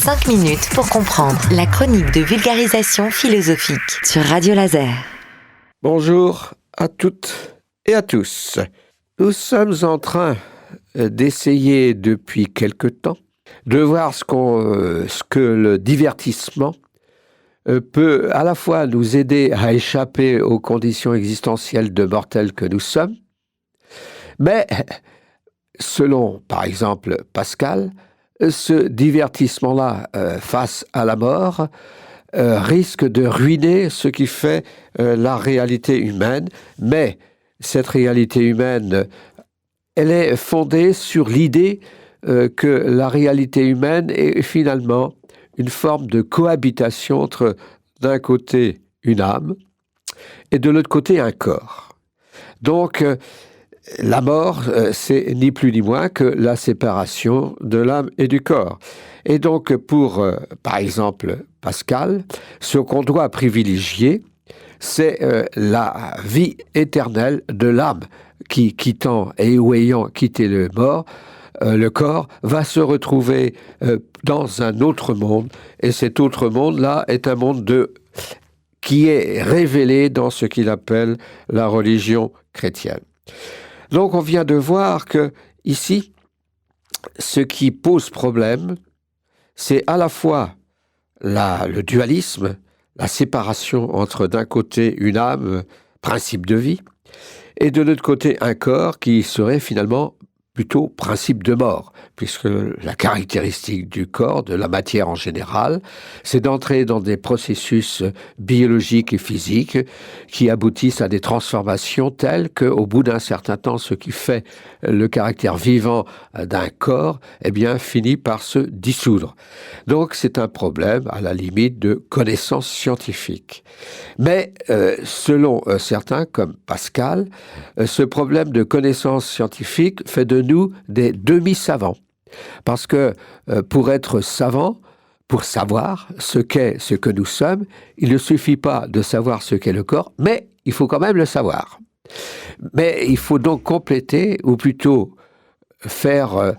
5 minutes pour comprendre la chronique de vulgarisation philosophique sur Radio Laser. Bonjour à toutes et à tous. Nous sommes en train d'essayer depuis quelque temps de voir ce que le divertissement peut à la fois nous aider à échapper aux conditions existentielles de mortels que nous sommes, mais selon, par exemple, Pascal, ce divertissement-là face à la mort risque de ruiner ce qui fait la réalité humaine, mais cette réalité humaine, elle est fondée sur l'idée que la réalité humaine est finalement une forme de cohabitation entre, d'un côté, une âme et de l'autre côté, un corps. Donc, la mort, c'est ni plus ni moins que la séparation de l'âme et du corps. Et donc, pour, par exemple, Pascal, ce qu'on doit privilégier, c'est la vie éternelle de l'âme qui, quittant et ou ayant quitté le corps, va se retrouver dans un autre monde. Et cet autre monde-là est un monde qui est révélé dans ce qu'il appelle la religion chrétienne. Donc on vient de voir que ici, ce qui pose problème, c'est à la fois le dualisme, la séparation entre d'un côté une âme, principe de vie, et de l'autre côté un corps qui serait finalement plutôt principe de mort, puisque la caractéristique du corps, de la matière en général, c'est d'entrer dans des processus biologiques et physiques qui aboutissent à des transformations telles qu'au bout d'un certain temps, ce qui fait le caractère vivant d'un corps, eh bien, finit par se dissoudre. Donc, c'est un problème, à la limite, de connaissance scientifique. Mais, selon certains, comme Pascal, ce problème de connaissance scientifique fait de nous des demi-savants. Parce que pour être savant, pour savoir ce qu'est ce que nous sommes, il ne suffit pas de savoir ce qu'est le corps, mais il faut quand même le savoir. Mais il faut donc compléter, ou plutôt faire,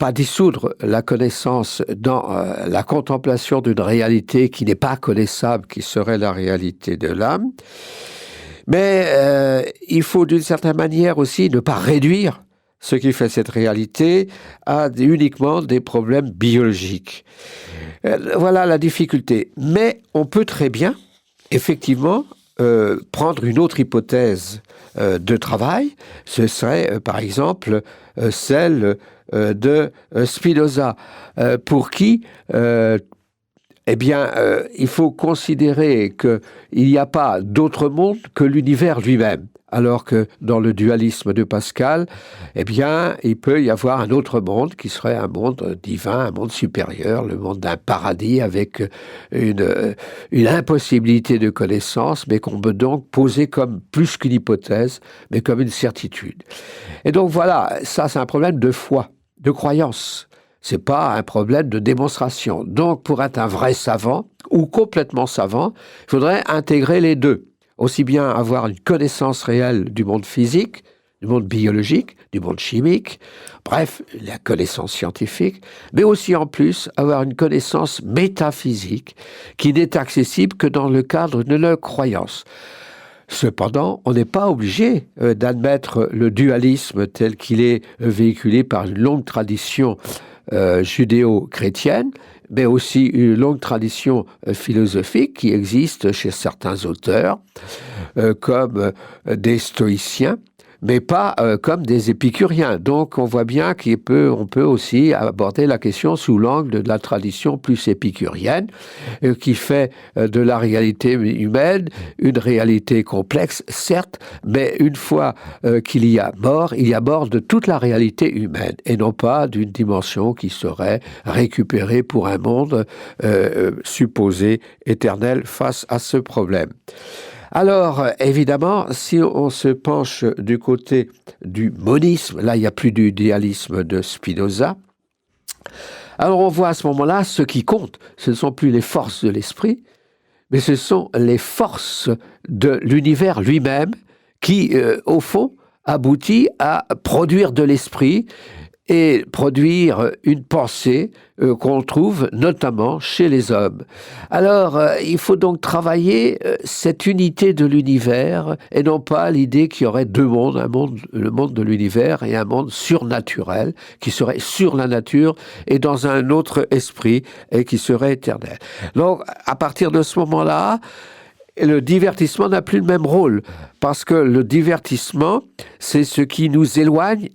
pas dissoudre la connaissance dans la contemplation d'une réalité qui n'est pas connaissable, qui serait la réalité de l'âme. Mais il faut d'une certaine manière aussi ne pas réduire ce qui fait cette réalité à uniquement des problèmes biologiques. Voilà la difficulté. Mais on peut très bien, effectivement, prendre une autre hypothèse de travail. Ce serait, par exemple, celle de Spinoza, pour qui il faut considérer qu'il n'y a pas d'autre monde que l'univers lui-même. Alors que dans le dualisme de Pascal, il peut y avoir un autre monde qui serait un monde divin, un monde supérieur, le monde d'un paradis avec une impossibilité de connaissance, mais qu'on peut donc poser comme plus qu'une hypothèse, mais comme une certitude. Et donc voilà, ça c'est un problème de foi, de croyance. C'est pas un problème de démonstration. Donc, pour être un vrai savant, ou complètement savant, il faudrait intégrer les deux. Aussi bien avoir une connaissance réelle du monde physique, du monde biologique, du monde chimique, bref, la connaissance scientifique, mais aussi en plus avoir une connaissance métaphysique qui n'est accessible que dans le cadre de nos croyances. Cependant, on n'est pas obligé d'admettre le dualisme tel qu'il est véhiculé par une longue tradition judéo-chrétienne, mais aussi une longue tradition philosophique qui existe chez certains auteurs, comme des stoïciens, mais pas comme des épicuriens. Donc on voit bien qu'on peut aussi aborder la question sous l'angle de la tradition plus épicurienne, qui fait de la réalité humaine une réalité complexe, certes, mais une fois qu'il y a mort de toute la réalité humaine, et non pas d'une dimension qui serait récupérée pour un monde supposé éternel face à ce problème. Alors, évidemment, si on se penche du côté du monisme, là, il n'y a plus du dualisme de Spinoza, alors on voit à ce moment-là, ce qui compte, ce ne sont plus les forces de l'esprit, mais ce sont les forces de l'univers lui-même qui, au fond, aboutit à produire de l'esprit et produire une pensée qu'on trouve notamment chez les hommes. Alors, il faut donc travailler cette unité de l'univers et non pas l'idée qu'il y aurait deux mondes, le monde de l'univers et un monde surnaturel qui serait sur la nature et dans un autre esprit et qui serait éternel. Donc, à partir de ce moment-là, le divertissement n'a plus le même rôle, parce que le divertissement, c'est ce qui nous éloigne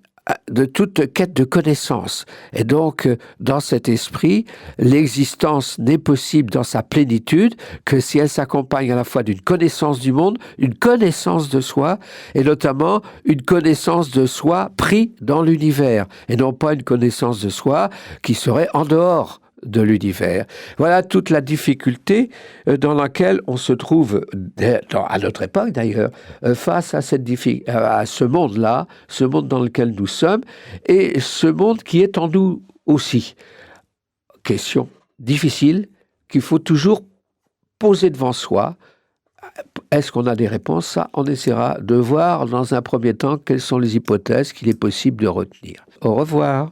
de toute quête de connaissance. Et donc, dans cet esprit, l'existence n'est possible dans sa plénitude que si elle s'accompagne à la fois d'une connaissance du monde, une connaissance de soi, et notamment une connaissance de soi pris dans l'univers, et non pas une connaissance de soi qui serait en dehors de l'univers. Voilà toute la difficulté dans laquelle on se trouve, à notre époque d'ailleurs, face à ce monde-là, ce monde dans lequel nous sommes, et ce monde qui est en nous aussi. Question difficile qu'il faut toujours poser devant soi. Est-ce qu'on a des réponses? Ça, on essaiera de voir dans un premier temps quelles sont les hypothèses qu'il est possible de retenir. Au revoir.